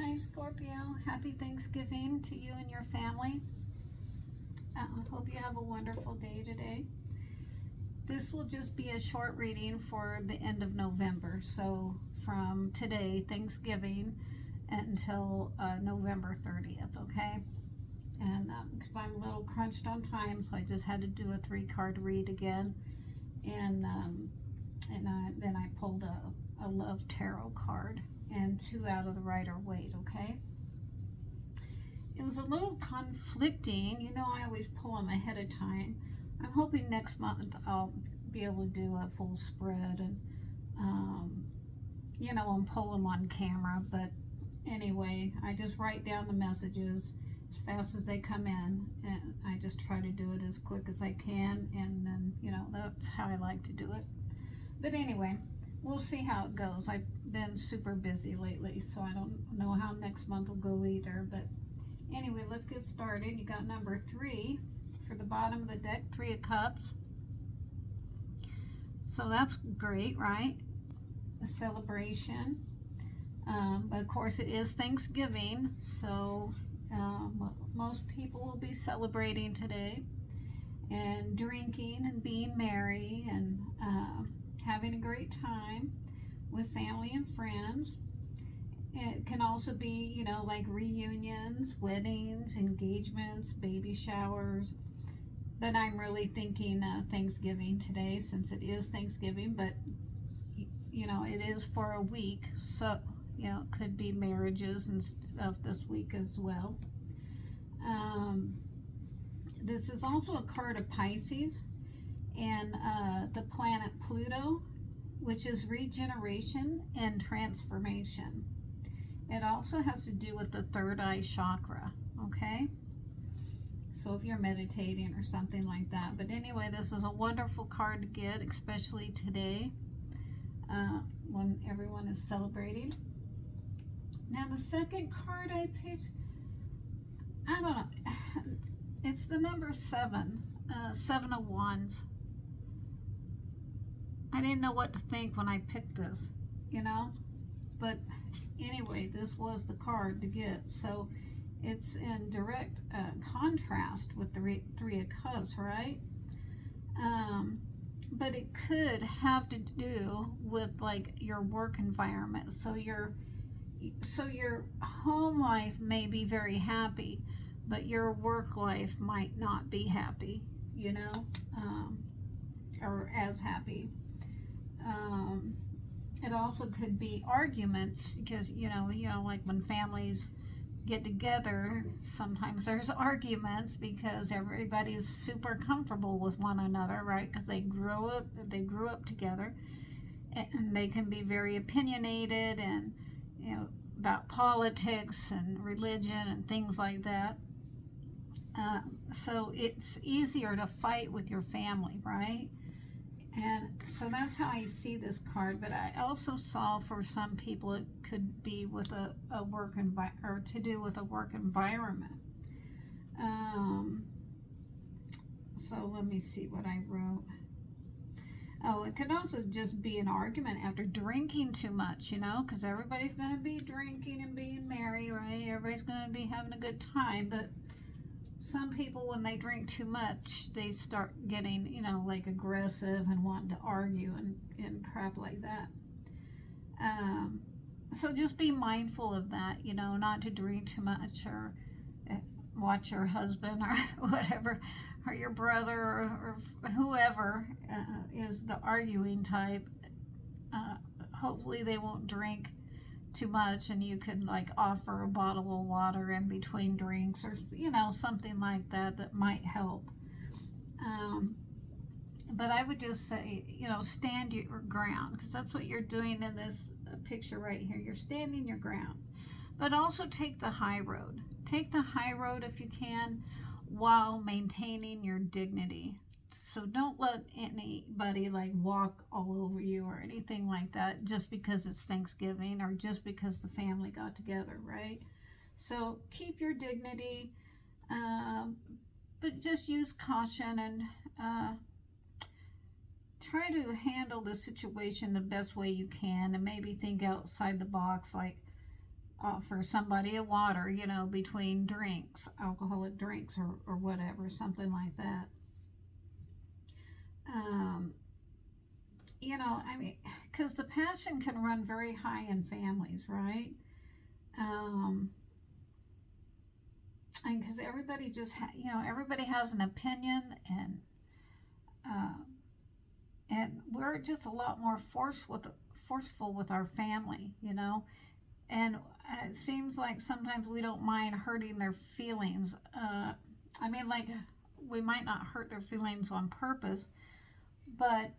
Hi Scorpio, happy Thanksgiving to you and your family. Hope you have a wonderful day today. This will just be a short reading for the end of November. So from today, Thanksgiving, until November 30th, okay? And because I'm a little crunched on time, so I just had to do a 3-card read again. And then I pulled a Love Tarot card and 2 out of the Rider-Waite, okay? It was a little conflicting. You know, I always pull them ahead of time. I'm hoping next month I'll be able to do a full spread and, and pull them on camera. But anyway, I just write down the messages as fast as they come in, and I just try to do it as quick as I can, and then, that's how I like to do it. But anyway, we'll see how it goes. I've been super busy lately, so I don't know how next month will go either. But anyway, let's get started. You got number 3 for the bottom of the deck, 3 of Cups. So that's great, right? A celebration. But of course, it is Thanksgiving, so most people will be celebrating today and drinking and being merry and having a great time with family and friends. It can also be, like reunions, weddings, engagements, baby showers. But I'm really thinking Thanksgiving today, since it is Thanksgiving, but, it is for a week. So, it could be marriages and stuff this week as well. This is also a card of Pisces and the planet Pluto, which is regeneration and transformation. It also has to do with the third eye chakra, okay? So if you're meditating or something like that. But anyway, this is a wonderful card to get, especially today when everyone is celebrating. Now the second card I picked, I don't know, it's the number 7, 7 of Wands. I didn't know what to think when I picked this, but anyway, this was the card to get. So it's in direct contrast with the 3 of Cups, right? But it could have to do with like your work environment. So your home life may be very happy, but your work life might not be happy, or as happy. It also could be arguments, because like when families get together, sometimes there's arguments because everybody's super comfortable with one another, right? Because they grew up together, and they can be very opinionated and about politics and religion and things like that. So it's easier to fight with your family, right? And so that's how I see this card. But I also saw for some people it could be with a work environment, or to do with a work environment. So let me see what I wrote. Oh, it could also just be an argument after drinking too much, because everybody's going to be drinking and being merry, right? Everybody's going to be having a good time. But some people, when they drink too much, they start getting, like aggressive and wanting to argue and crap like that. So just be mindful of that, not to drink too much, or watch your husband or whatever, or your brother or whoever is the arguing type. Hopefully they won't drink too much, and you could like offer a bottle of water in between drinks, or something like that might help. But I would just say, stand your ground, because that's what you're doing in this picture right here. You're standing your ground. But also take the high road. Take the high road if you can, while maintaining your dignity. So don't let anybody like walk all over you or anything like that just because it's Thanksgiving, or just because the family got together, right? So keep your dignity, but just use caution, and try to handle the situation the best way you can, and maybe think outside the box. Like, offer somebody a water, you know, between drinks, alcoholic drinks or whatever, something like that. You know, I mean, because the passion can run very high in families, right? And because everybody just, you know, everybody has an opinion, uh, and we're just a lot more forceful with our family, you know. And it seems like sometimes we don't mind hurting their feelings. I mean, like, we might not hurt their feelings on purpose, but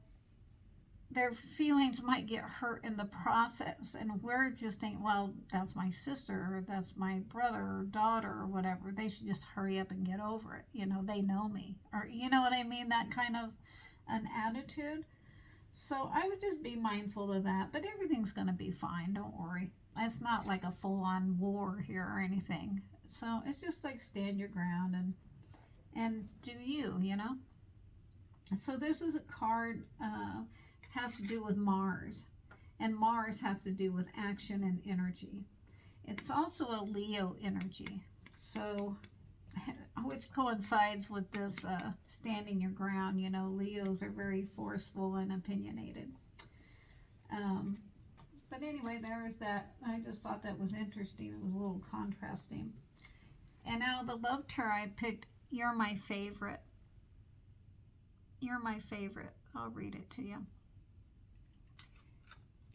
their feelings might get hurt in the process, and we're just thinking, well, that's my sister, or that's my brother or daughter or whatever, they should just hurry up and get over it, you know, they know me, or you know what I mean, that kind of an attitude. So I would just be mindful of that, but everything's going to be fine, don't worry. It's not like a full-on war here or anything, so it's just like stand your ground and do you, you know. So this is a card, has to do with Mars, and Mars has to do with action and energy. It's also a Leo energy, so which coincides with this standing your ground. You know, Leos are very forceful and opinionated. But anyway, there's that. I just thought that was interesting. It was a little contrasting. And now the love tarot I picked, You're My Favorite. You're my favorite. I'll read it to you.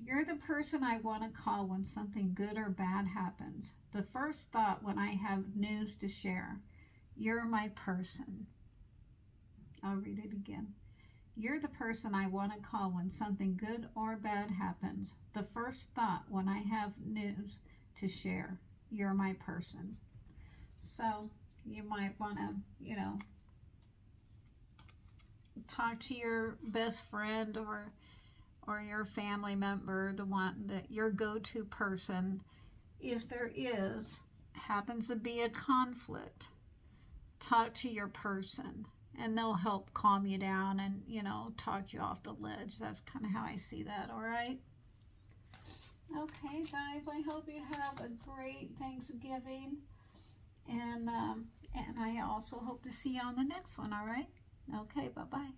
You're the person I want to call when something good or bad happens. The first thought when I have news to share. You're my person. I'll read it again. You're the person I want to call when something good or bad happens. The first thought when I have news to share. You're my person. So you might want to, you know, talk to your best friend or your family member, the one that your go-to person, if there happens to be a conflict. Talk to your person, and they'll help calm you down and, you know, talk you off the ledge. That's kind of how I see that. All right. Okay, guys. I hope you have a great Thanksgiving, and I also hope to see you on the next one. All right. Okay. Bye bye.